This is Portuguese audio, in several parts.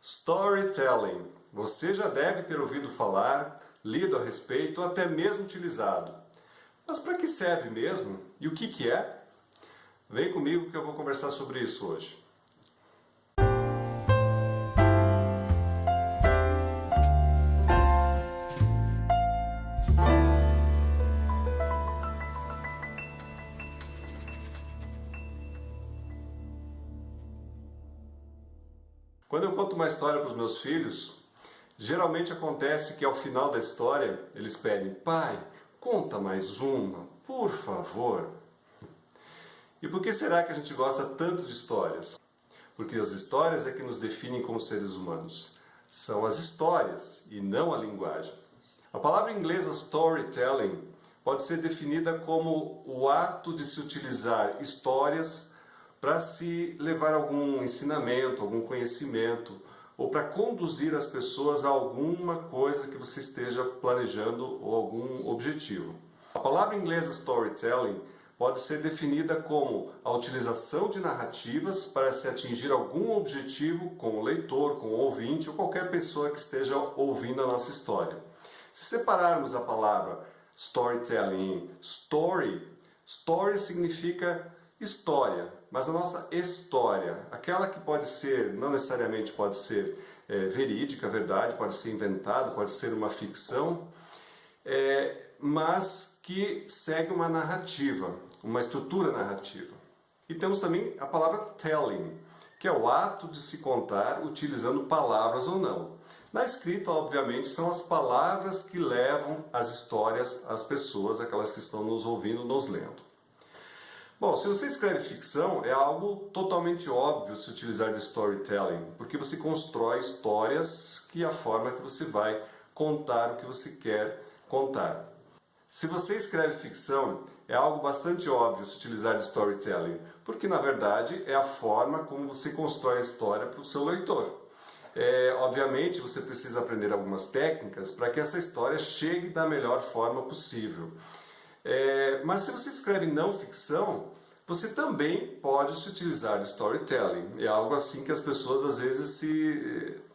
Storytelling. Você já deve ter ouvido falar, lido a respeito ou até mesmo utilizado. Mas para que serve mesmo? E o que é? Vem comigo que eu vou conversar sobre isso hoje. Quando eu conto uma história para os meus filhos, geralmente acontece que ao final da história eles pedem: pai, conta mais uma, por favor. E por que será que a gente gosta tanto de histórias? Porque as histórias é que nos definem como seres humanos. São as histórias e não a linguagem. A palavra inglesa storytelling pode ser definida como o ato de se utilizar histórias para se levar algum ensinamento, algum conhecimento, ou para conduzir as pessoas a alguma coisa que você esteja planejando ou algum objetivo. A palavra inglesa storytelling pode ser definida como a utilização de narrativas para se atingir algum objetivo com o leitor, com o ouvinte ou qualquer pessoa que esteja ouvindo a nossa história. Se separarmos a palavra storytelling em story significa história, mas a nossa história, aquela que pode ser, não necessariamente pode ser verídica, verdade, pode ser inventada, pode ser uma ficção, mas que segue uma narrativa, uma estrutura narrativa. E temos também a palavra telling, que é o ato de se contar utilizando palavras ou não. Na escrita, obviamente, são as palavras que levam as histórias às pessoas, aquelas que estão nos ouvindo, nos lendo. Bom, se você escreve ficção, é algo totalmente óbvio se utilizar de storytelling, porque você constrói histórias que é a forma que você vai contar o que você quer contar. Se você escreve ficção, é algo bastante óbvio se utilizar de storytelling, porque na verdade é a forma como você constrói a história para o seu leitor. Obviamente você precisa aprender algumas técnicas para que essa história chegue da melhor forma possível. Mas se você escreve não ficção, você também pode se utilizar de storytelling. É algo assim que as pessoas às vezes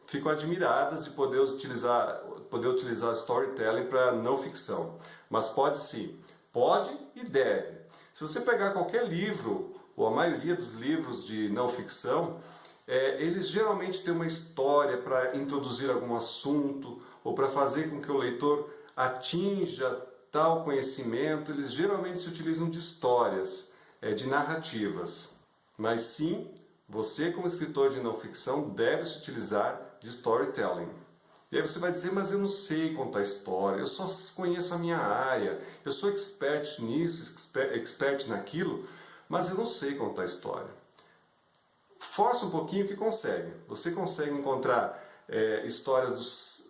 ficam admiradas de poder utilizar storytelling para não ficção. Mas pode sim, pode e deve. Se você pegar qualquer livro, ou a maioria dos livros de não ficção, eles geralmente têm uma história para introduzir algum assunto, ou para fazer com que o leitor atinja tal conhecimento. Eles geralmente se utilizam de histórias, de narrativas. Mas sim, você como escritor de não ficção deve se utilizar de storytelling. E aí você vai dizer: mas eu não sei contar história, eu só conheço a minha área, eu sou expert nisso, expert naquilo, mas eu não sei contar história. Força um pouquinho que consegue. Você consegue encontrar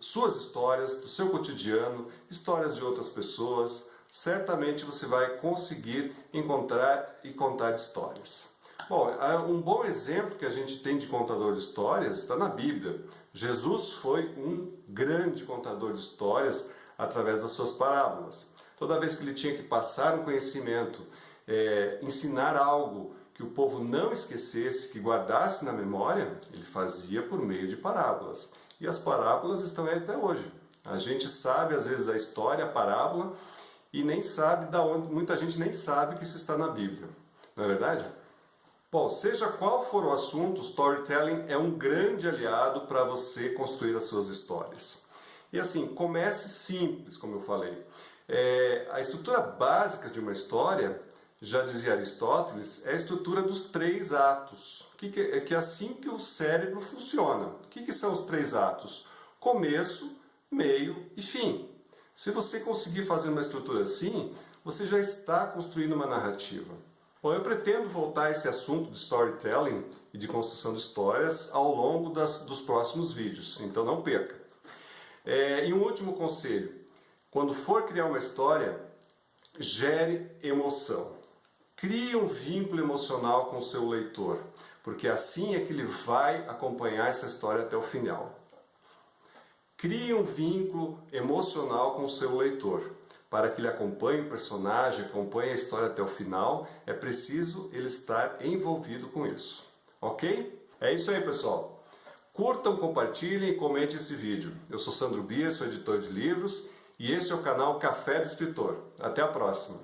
suas histórias, do seu cotidiano, histórias de outras pessoas. Certamente você vai conseguir encontrar e contar histórias. Bom, um bom exemplo que a gente tem de contador de histórias está na Bíblia. Jesus foi um grande contador de histórias através das suas parábolas. Toda vez que ele tinha que passar um conhecimento, ensinar algo que o povo não esquecesse, que guardasse na memória, ele fazia por meio de parábolas. E as parábolas estão aí até hoje. A gente sabe às vezes a história, a parábola, e nem sabe da onde, muita gente nem sabe que isso está na Bíblia. Não é verdade? Bom, seja qual for o assunto, storytelling é um grande aliado para você construir as suas histórias. E assim, comece simples, como eu falei. A estrutura básica de uma história, já dizia Aristóteles, é a estrutura dos 3 atos, que é assim que o cérebro funciona. O que são os 3 atos? Começo, meio e fim. Se você conseguir fazer uma estrutura assim, você já está construindo uma narrativa. Bom, eu pretendo voltar a esse assunto de storytelling e de construção de histórias ao longo dos próximos vídeos, então não perca. E um último conselho: quando for criar uma história, gere emoção. Crie um vínculo emocional com o seu leitor, porque assim é que ele vai acompanhar essa história até o final. Crie um vínculo emocional com o seu leitor. Para que ele acompanhe o personagem, acompanhe a história até o final, é preciso ele estar envolvido com isso. Ok? É isso aí, pessoal. Curtam, compartilhem e comentem esse vídeo. Eu sou Sandro Bia, sou editor de livros e este é o canal Café de Escritor. Até a próxima!